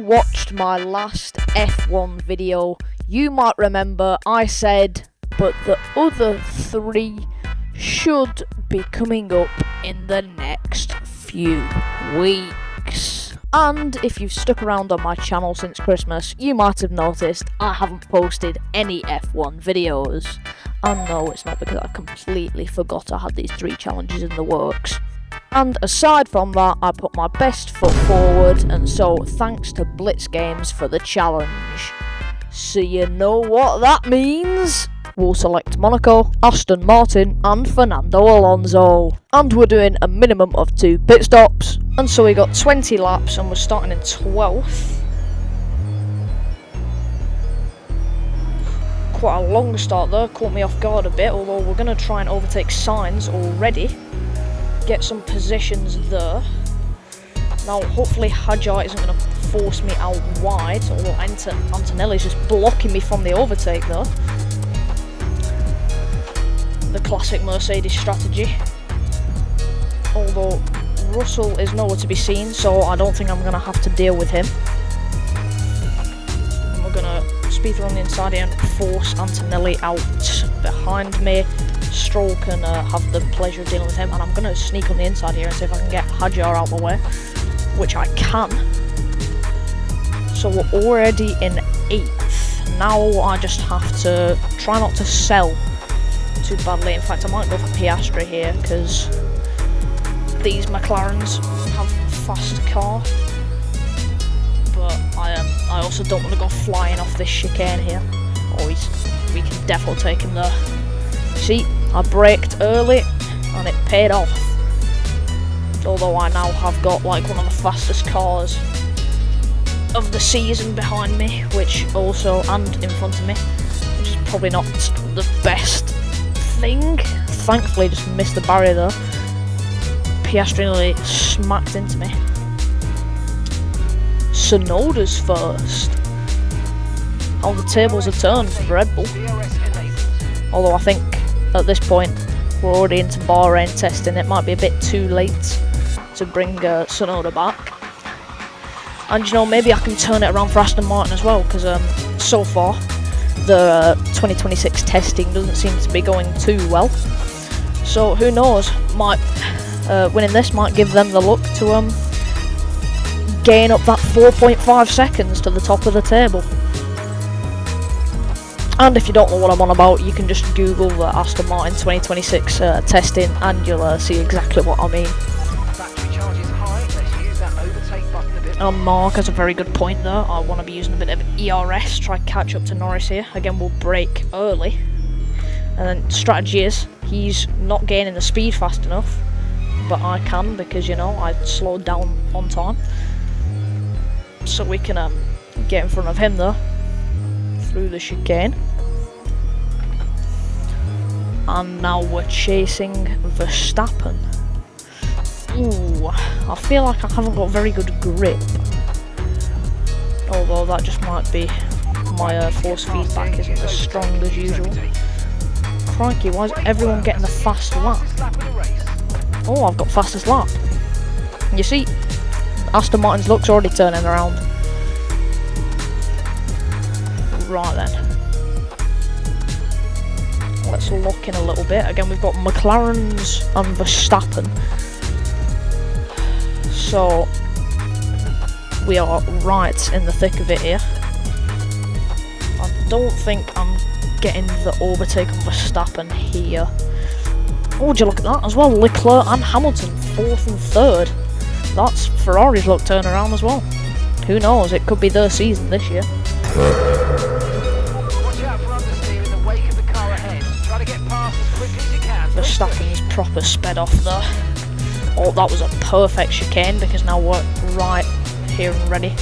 watched my last F1 video, you might remember I said, but the other 3 should be coming up in the next few weeks. And if you've stuck around on my channel since Christmas, you might have noticed I haven't posted any F1 videos. And no, it's not because I completely forgot I had these 3 challenges in the works. And aside from that, I put my best foot forward, and so thanks to Blitz Games for the challenge. So you know what that means? We'll select Monaco, Aston Martin and Fernando Alonso. And we're doing a minimum of 2 pit stops. And so we got 20 laps and we're starting in 12th. Quite a long start there, caught me off guard a bit, although we're going to try and overtake Sainz already. Get some positions there. Now hopefully Hadjar isn't going to force me out wide, although Antonelli's just blocking me from the overtake there. The classic Mercedes strategy. Although Russell is nowhere to be seen, so I don't think I'm going to have to deal with him. And we're going to speed through on the inside here and force Antonelli out behind me. Stroll can have the pleasure of dealing with him, and I'm going to sneak on the inside here and see if I can get Hadjar out of the way, which I can. So we're already in 8th. Now I just have to try not to sell too badly. In fact, I might go for Piastri here because these McLarens have a fast car, but I also don't want to go flying off this chicane here. Oh, we can definitely take him there. See, I braked early and it paid off. Although I now have got like one of the fastest cars of the season behind me, which also, and in front of me, which is probably not the best thing. Thankfully just missed the barrier there. Piastri nearly smacked into me. Sonoda's first. How the tables have turned for Red Bull. Although I think at this point we're already into Bahrain testing, it might be a bit too late to bring Sonoda back. And you know, maybe I can turn it around for Aston Martin as well, because so far the 2026 testing doesn't seem to be going too well. So who knows, winning this might give them the look to gain up that 4.5 seconds to the top of the table. And if you don't know what I'm on about, you can just Google the Aston Martin 2026 testing and you'll see exactly what I mean. Battery charge is high. Let's use that overtake button a bit. Mark has a very good point there. I want to be using a bit of ERS, try to catch up to Norris here. Again, we'll brake early. And then strategy is, he's not gaining the speed fast enough, but I can because, you know, I slowed down on time. So we can get in front of him there through the chicane. And now we're chasing Verstappen. Ooh, I feel like I haven't got very good grip. Although that just might be my force feedback isn't as strong as usual. Crikey, why is everyone getting the fast lap? Oh, I've got fastest lap. You see, Aston Martin's luck's already turning around. Right then. Let's lock in a little bit. Again, we've got McLarens and Verstappen. So we are right in the thick of it here. I don't think I'm getting the overtake on Verstappen here. Oh, would you look at that as well? Leclerc and Hamilton, 4th and 3rd. That's Ferrari's luck turnaround as well. Who knows? It could be their season this year. Verstappen's proper sped off there. Oh, that was a perfect chicane because now we're right here and ready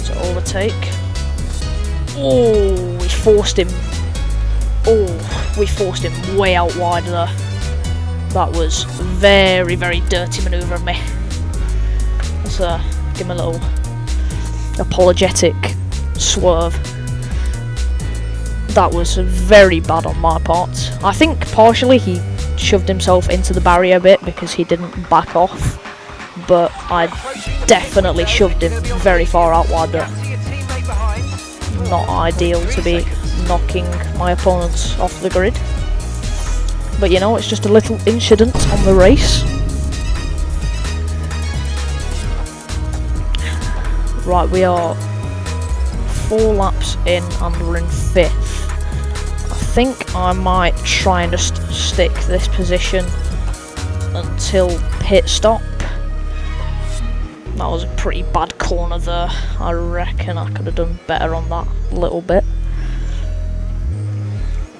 to overtake. Oh, we forced him. Oh, we forced him way out wide there. That was very, very dirty manoeuvre of me. Let's give him a little apologetic swerve. That was very bad on my part. I think partially he shoved himself into the barrier a bit because he didn't back off, but I definitely shoved him very far out wide there. Not ideal to be knocking my opponents off the grid. But you know, it's just a little incident on the race. Right, we are 4 laps in and we're in 5th. I think I might try and just stick this position until pit stop. That was a pretty bad corner there. I reckon I could have done better on that a little bit.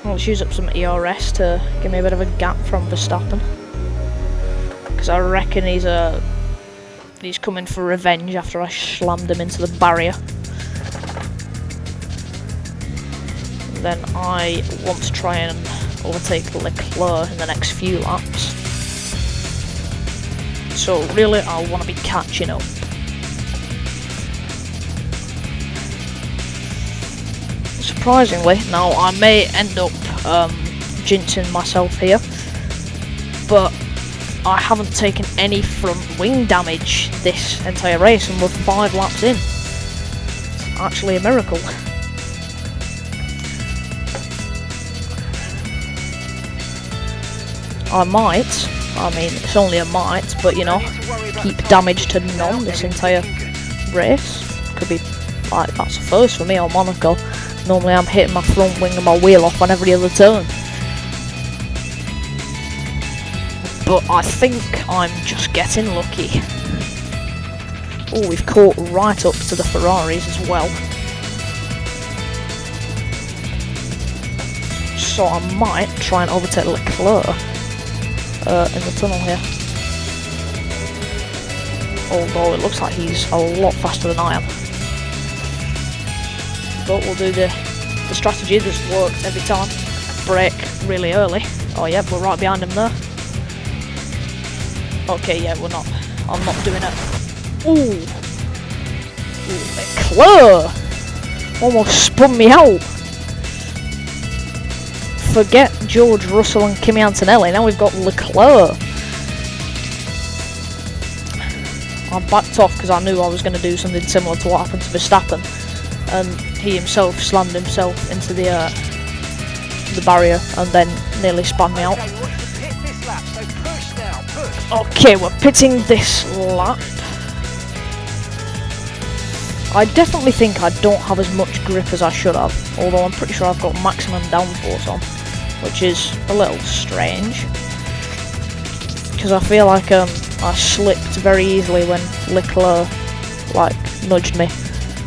Let's use up some ERS to give me a bit of a gap from Verstappen, because I reckon he's coming for revenge after I slammed him into the barrier. And then I want to try and overtake Leclerc in the next few laps. So really, I want to be catching up. Surprisingly, now I may end up jinxing myself here, but I haven't taken any front wing damage this entire race, and we're 5 laps in. It's actually a miracle. I might. I mean, it's only a might, but you know, keep damage to none this entire race. Could be like, that's a first for me on Monaco. Normally I'm hitting my front wing and my wheel off on every other turn. But I think I'm just getting lucky. Oh, we've caught right up to the Ferraris as well. So I might try and overtake Leclerc in the tunnel here. Although it looks like he's a lot faster than I am. But we'll do the strategy that's worked every time. Brake really early. Oh yeah, we're right behind him there. Okay, yeah, we're not. I'm not doing it. Ooh. Ooh, Leclerc! Almost spun me out. Forget George Russell and Kimi Antonelli, now we've got Leclerc. I backed off because I knew I was going to do something similar to what happened to Verstappen, and he himself slammed himself into the barrier and then nearly spun me out. Okay, we're pitting this lap. I definitely think I don't have as much grip as I should have, although I'm pretty sure I've got maximum downforce on, which is a little strange, because I feel like I slipped very easily when Leclerc like nudged me,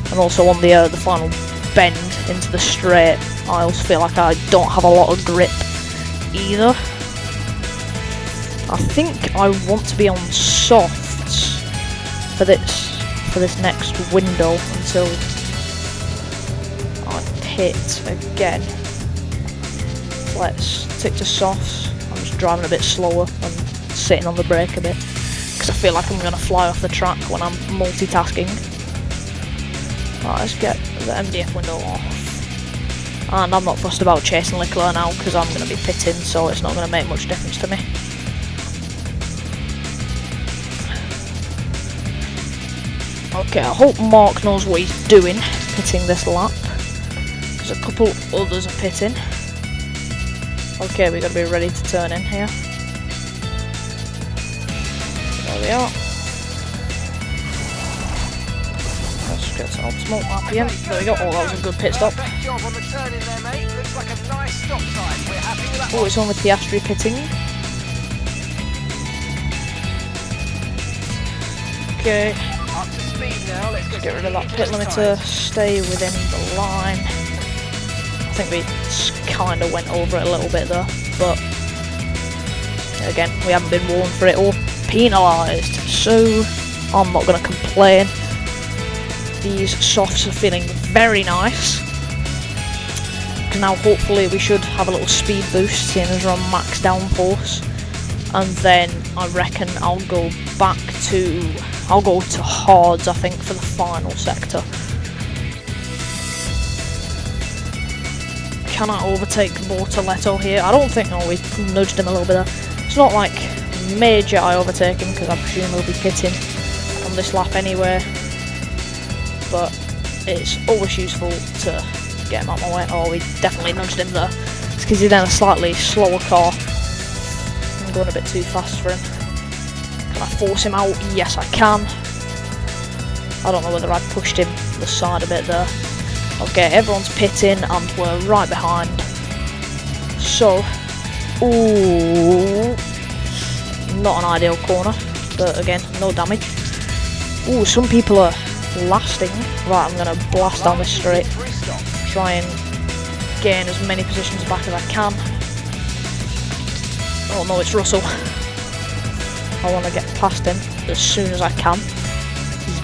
and also on the final bend into the straight I also feel like I don't have a lot of grip either. I think I want to be on softs for this next window until I pit again. Let's stick to softs. I'm just driving a bit slower and sitting on the brake a bit, because I feel like I'm going to fly off the track when I'm multitasking. Right, let's get the MDF window off. And I'm not fussed about chasing Leclerc now, because I'm going to be pitting, so it's not going to make much difference to me. Okay, I hope Mark knows what he's doing pitting this lap, because a couple others are pitting. Okay, we're going to be ready to turn in here. There we are. Let's get to optimal RPM. There we go. Oh, that was a good pit stop. Oh, it's on with Piastri pitting. Okay. Let's get rid of that pit limiter. Stay within the line. I think we kind of went over it a little bit there, but again, we haven't been warned for it or penalised, so I'm not going to complain. These softs are feeling very nice. Now hopefully we should have a little speed boost, seeing as we're on max downforce, and then I reckon I'll go to hards, I think, for the final sector. Can I overtake Bortoletto here? I don't think. Oh, we nudged him a little bit there. It's not like major I overtake him, because I presume he'll be pitting. I on this lap anyway, but it's always useful to get him out of my way. Oh, we definitely nudged him there. It's because he's in a slightly slower car. I'm going a bit too fast for him. Can I force him out? Yes, I can. I don't know whether I pushed him to the side a bit there. Okay, everyone's pitting and we're right behind. So, ooh, not an ideal corner, but again, no damage. Ooh, some people are lasting. Right, I'm gonna blast down this straight. Try and gain as many positions back as I can. Oh no, it's Russell. I want to get past him as soon as I can. He's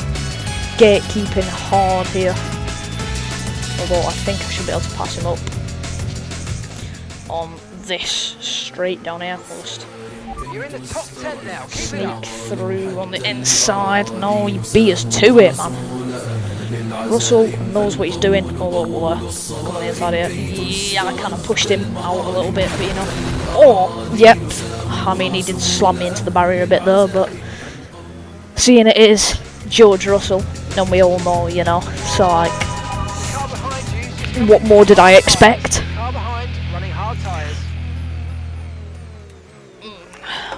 gatekeeping hard here. Although I think I should be able to pass him up on this straight down here. We'll just You're in the top 10 now. Keep it sneak up. through on the inside. No, he beat us to it, man. Russell knows what he's doing. Although we'll come on the inside here. Yeah, I kind of pushed him out a little bit, but you know. Oh, yep. I mean, he did slam me into the barrier a bit there, but seeing it is George Russell, and we all know, you know. So like, Car behind you. what more did I expect? Car behind, running hard tyres.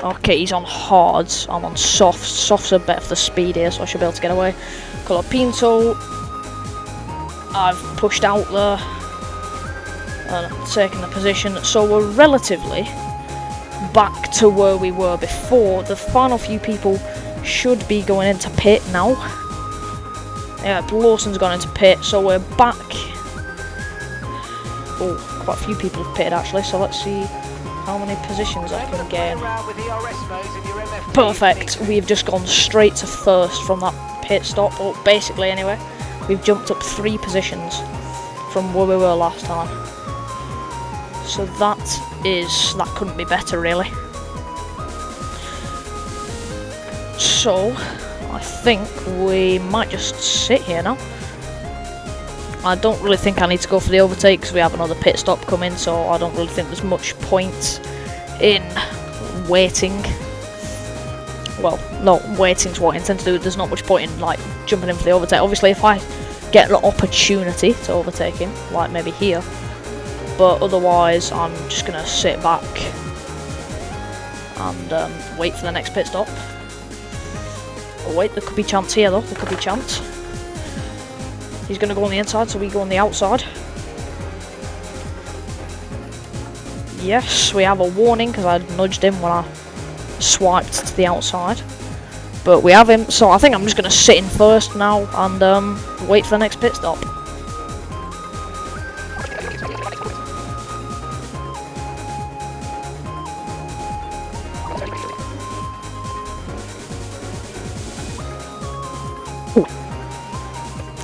Okay, he's on hards. I'm on softs. Softs are better for the speed here, so I should be able to get away. Colapinto, I've pushed out there and taken the position, so we're relatively back to where we were before. The final few people should be going into pit now. Yeah, Lawson's gone into pit, so we're back. Oh, quite a few people have pitted actually, so let's see how many positions I can gain. Perfect, we've just gone straight to first from that pit stop, or basically anyway. We've jumped up 3 positions from where we were last time. So that couldn't be better really. So, I think we might just sit here now. I don't really think I need to go for the overtake because we have another pit stop coming, so I don't really think there's much point in waiting. Well, no, waiting's what I intend to do. There's not much point in like jumping in for the overtake. Obviously, if I get an opportunity to overtake him, like maybe here, but otherwise I'm just gonna sit back and wait for the next pit stop. Oh wait, there could be chance here though. There could be chance. He's gonna go on the inside, so we go on the outside. Yes, we have a warning because I nudged him when I swiped to the outside. But we have him, so I think I'm just going to sit in first now and wait for the next pit stop.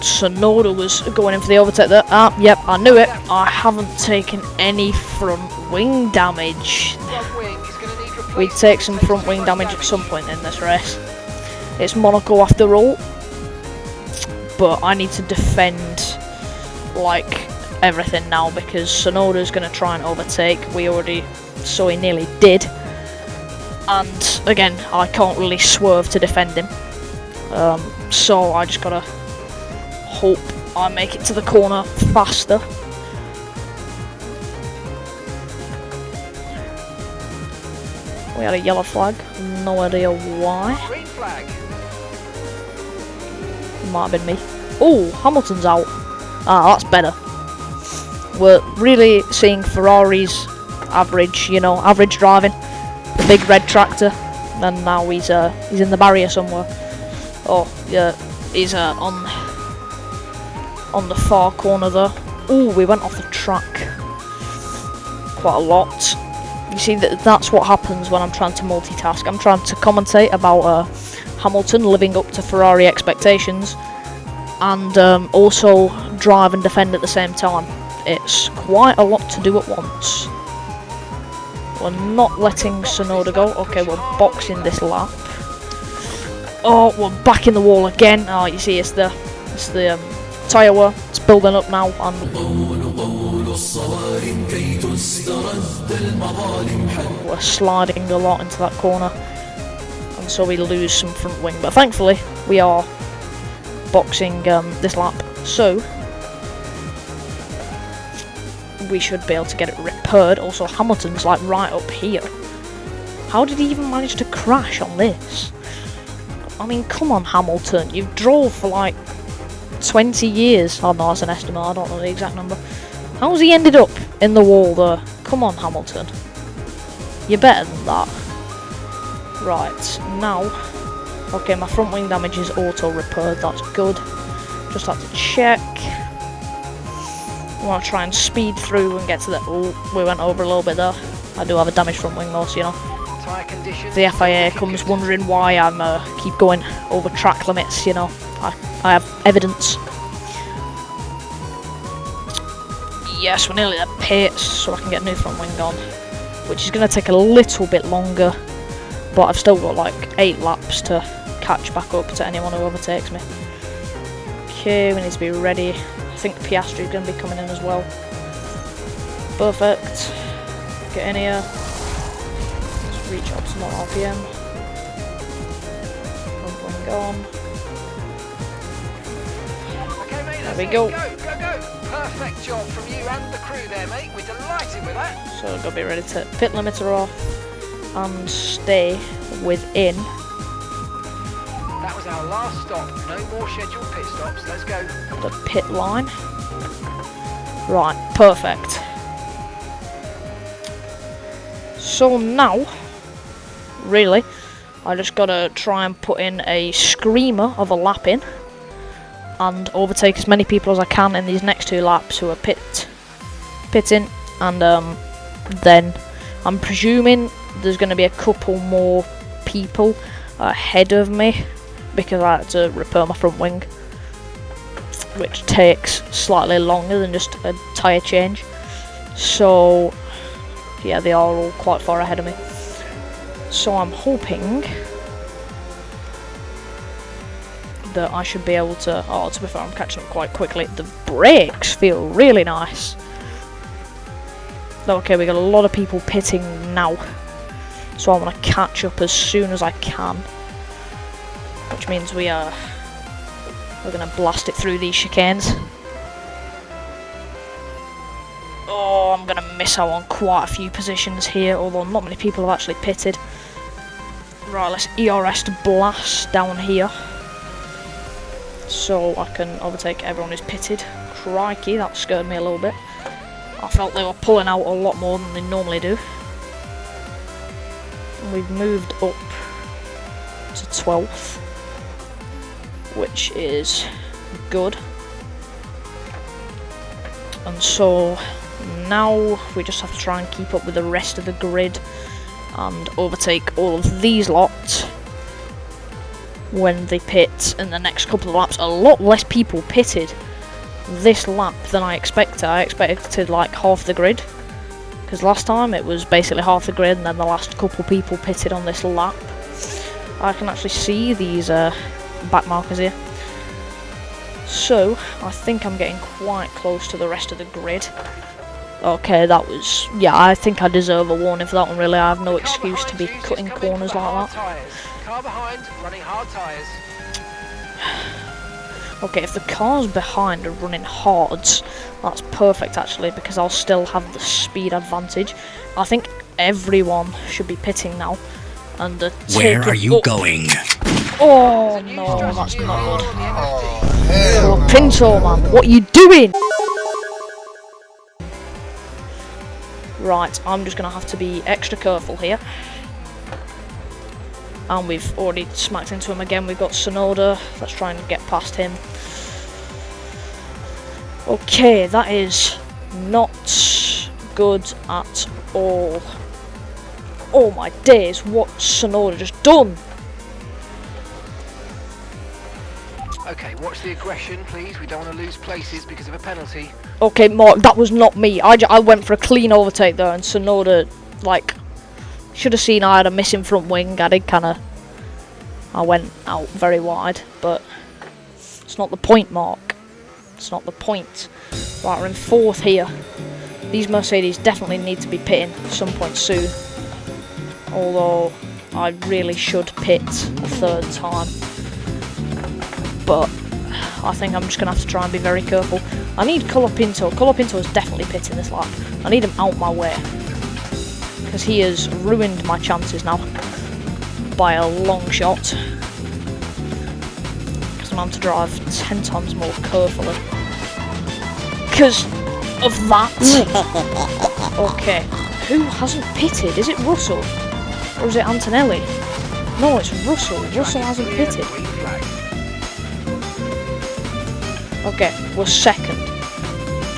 Sonoda was going in for the overtake there. Ah, yep, I knew it. I haven't taken any front wing damage. We'd take some front wing damage at some point in this race. It's Monaco after all, but I need to defend like everything now because Sonoda's going to try and overtake. We already saw he nearly did, and again I can't really swerve to defend him, so I just gotta hope I make it to the corner faster. We had a yellow flag, no idea why. Green flag. Might have been me. Oh, Hamilton's out. Ah, that's better. We're really seeing Ferrari's average, you know, average driving. The big red tractor, and now he's in the barrier somewhere. Oh, yeah, he's on the far corner there. Oh, we went off the track quite a lot. You see, that's what happens when I'm trying to multitask. I'm trying to commentate about Hamilton living up to Ferrari expectations and also drive and defend at the same time. It's quite a lot to do at once. We're not letting Sonoda go. Okay, we're boxing this lap. Oh, we're back in the wall again. Oh, you see, it's the tyre wear. It's building up now, and we're sliding a lot into that corner. I'm and so we lose some front wing. But thankfully, we are boxing this lap, so we should be able to get it repaired. Also, Hamilton's like right up here. How did he even manage to crash on this? I mean, come on, Hamilton. You've drove for like 20 years. Oh no, that's an estimate. I don't know the exact number. How's he ended up in the wall there? Come on, Hamilton. You're better than that. Right, now. Okay, my front wing damage is auto repaired. That's good. Just have to check. I want to try and speed through and get to the... Oh, we went over a little bit there. I do have a damaged front wing though, so you know. The FIA comes wondering why I'm keep going over track limits, you know. I have evidence. Yes, we're nearly at pits, so I can get a new front wing on. Which is going to take a little bit longer. But I've still got like 8 laps to catch back up to anyone who overtakes me. Okay, we need to be ready. I think Piastri is going to be coming in as well. Perfect. Get in here. Let's reach optimal RPM. Front wing on. Okay, mate, there we go. Go. Perfect job from you and the crew there, mate. We're delighted with that. So I've got to be ready to pit limiter off and stay within. That was our last stop. No more scheduled pit stops. Let's go. The pit line. Right, perfect. So now, really, I just gotta try and put in a screamer of a lap in and overtake as many people as I can in these next 2 laps who are pitting, and then I'm presuming there's going to be a couple more people ahead of me because I had to repair my front wing, which takes slightly longer than just a tyre change. So yeah, they are all quite far ahead of me. So I'm hoping that I should be able to... Oh, to be fair, I'm catching up quite quickly. The brakes feel really nice. Okay, we got a lot of people pitting now, so I want to catch up as soon as I can, which means we're going to blast it through these chicanes. Oh, I'm going to miss out on quite a few positions here, although not many people have actually pitted. Right, let's ERS to blast down here, so I can overtake everyone who's pitted. Crikey, that scared me a little bit. I felt they were pulling out a lot more than they normally do. And we've moved up to 12th, which is good. And so now we just have to try and keep up with the rest of the grid and overtake all of these lots when they pit in the next couple of laps. A lot less people pitted this lap than I expected. I expected like half the grid, because last time it was basically half the grid and then the last couple people pitted on this lap. I can actually see these back markers here, so I think I'm getting quite close to the rest of the grid. Okay, that was... yeah, I think I deserve a warning for that one, really. I have no excuse to be cutting corners like that. Car behind, running hard tyres. Okay, if the cars behind are running hards, that's perfect actually, because I'll still have the speed advantage. I think everyone should be pitting now, and where are you going? Oh no, that's not good. Oh, Pinto, man, what are you doing? Right, I'm just gonna have to be extra careful here. And we've already smacked into him again. We've got Sonoda. Let's try and get past him. Okay, that is not good at all. Oh my days, what's Sonoda just done? Okay, watch the aggression, please. We don't want to lose places because of a penalty. Okay, Mark, that was not me. I went for a clean overtake there, and Sonoda, like... should have seen I had a missing front wing. I went out very wide, but it's not the point, Mark. It's not the point. Right, we're in 4th here. These Mercedes definitely need to be pitting at some point soon. Although, I really should pit a third time. But I think I'm just going to have to try and be very careful. I need Colapinto. Colapinto is definitely pitting this lap. I need him out my way. Because he has ruined my chances now. By a long shot. Because I'm having to drive 10 times more carefully. Because of that. Okay. Who hasn't pitted? Is it Russell? Or is it Antonelli? No, it's Russell. Russell hasn't pitted. Okay, we're second.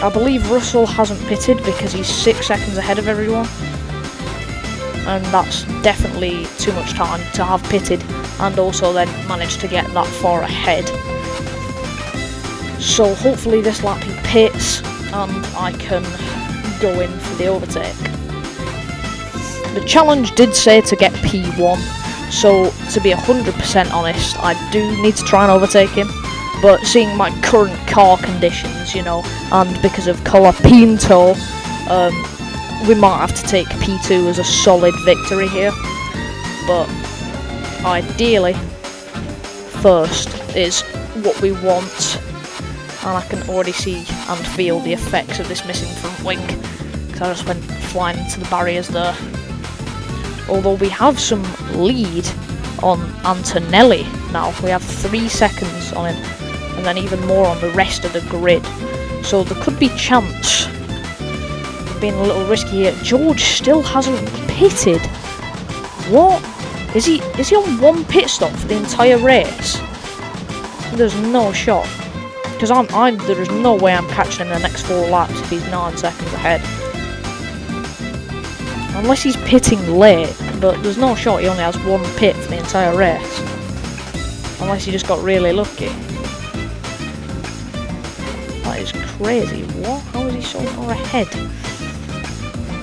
I believe Russell hasn't pitted because he's 6 seconds ahead of everyone. And that's definitely too much time to have pitted and also then managed to get that far ahead. So hopefully this lap he pits and I can go in for the overtake. The challenge did say to get P1, so to be 100% honest, I do need to try and overtake him. But seeing my current car conditions, you know, and because of Colapinto, we might have to take P2 as a solid victory here. But ideally, first is what we want. And I can already see and feel the effects of this missing front wing. Because I just went flying into the barriers there. Although we have some lead on Antonelli now. We have 3 seconds on him. And then even more on the rest of the grid. So there could be chance of being a little risky here. George still hasn't pitted. What? Is he on 1 pit stop for the entire race? There's no shot. Because there is no way I'm catching him in the next 4 laps if he's 9 seconds ahead. Unless he's pitting late, but there's no shot he only has 1 pit for the entire race. Unless he just got really lucky. That is crazy. What? How is he so far ahead?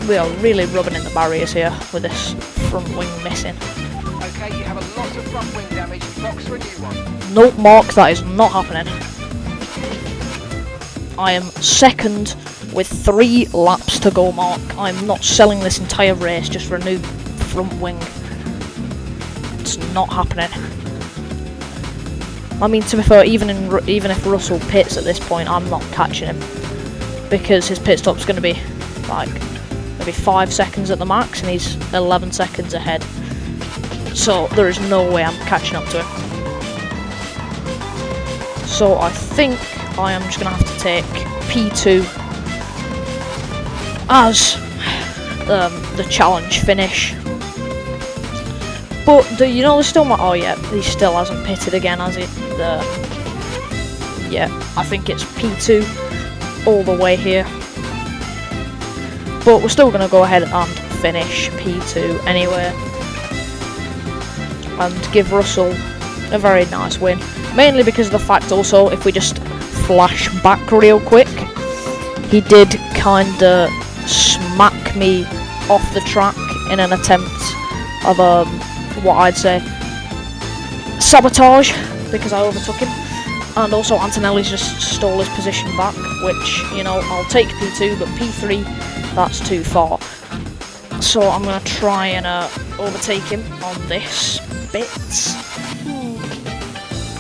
We are really rubbing in the barriers here with this front wing missing. Okay, you have a lot of front wing damage. Box for a new one. Nope, Mark, that is not happening. I am second with 3 laps to go, Mark. I'm not selling this entire race just for a new front wing. It's not happening. I mean, to be fair, even if Russell pits at this point, I'm not catching him. Because his pit stop's going to be, like, maybe 5 seconds at the max, and he's 11 seconds ahead. So, there is no way I'm catching up to him. So, I think I am just going to have to take P2 as the challenge finish. But you know, there's still oh yeah, he still hasn't pitted again, has he? Yeah, I think it's P2 all the way here. But we're still going to go ahead and finish P2 anyway. And give Russell a very nice win. Mainly because of the fact also, if we just flash back real quick, he did kinda smack me off the track in an attempt of what I'd say sabotage, because I overtook him. And also Antonelli's just stole his position back, which, you know, I'll take P2, but P3, that's too far. So I'm going to try and overtake him on this bit.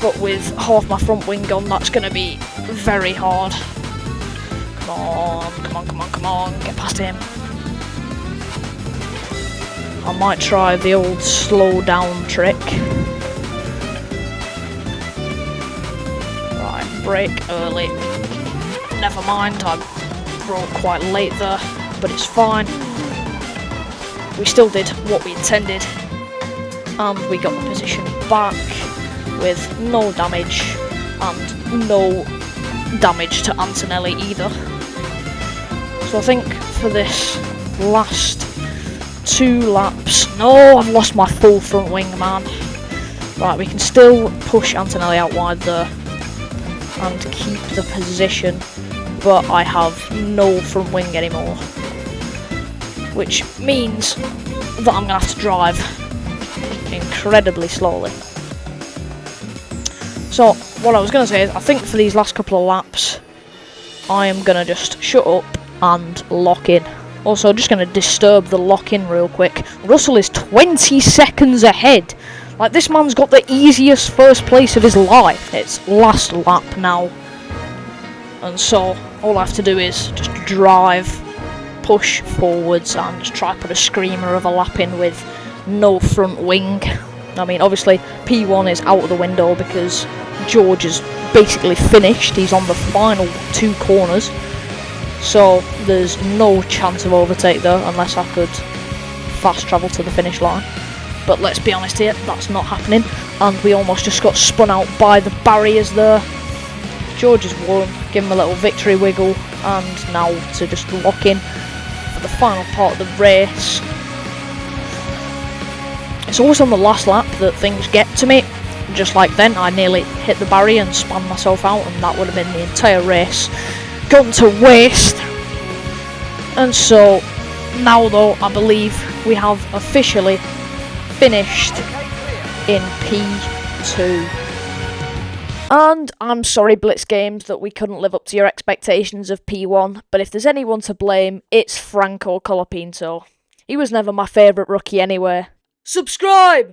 But with half my front wing on, that's going to be very hard. Come on, come on, come on, come on, get past him. I might try the old slow down trick. Right, brake early. Never mind, I broke quite late there, but it's fine. We still did what we intended, and we got the position back with no damage, and no damage to Antonelli either. So I think for this last 2 laps, no, I've lost my full front wing, man. Right, we can still push Antonelli out wide there and keep the position, but I have no front wing anymore, which means that I'm going to have to drive incredibly slowly. So, what I was going to say is, I think for these last couple of laps, I am going to just shut up and lock in. Also, just going to disturb the lock-in real quick. Russell is 20 seconds ahead. Like, this man's got the easiest first place of his life. It's last lap now. And so, all I have to do is just drive, push forwards, and just try to put a screamer of a lap in with no front wing. I mean, obviously, P1 is out of the window because George is basically finished. He's on the final 2 corners. So, there's no chance of overtake there unless I could fast travel to the finish line. But let's be honest here, that's not happening. And we almost just got spun out by the barriers there. George has won, give him a little victory wiggle, and now to just lock in for the final part of the race. It's always on the last lap that things get to me. Just like then, I nearly hit the barrier and spun myself out, and that would have been the entire race gone to waste. And so, now though, I believe we have officially finished in P2. And I'm sorry, Blitz Games, that we couldn't live up to your expectations of P1, but if there's anyone to blame, it's Franco Colapinto. He was never my favourite rookie anyway. Subscribe!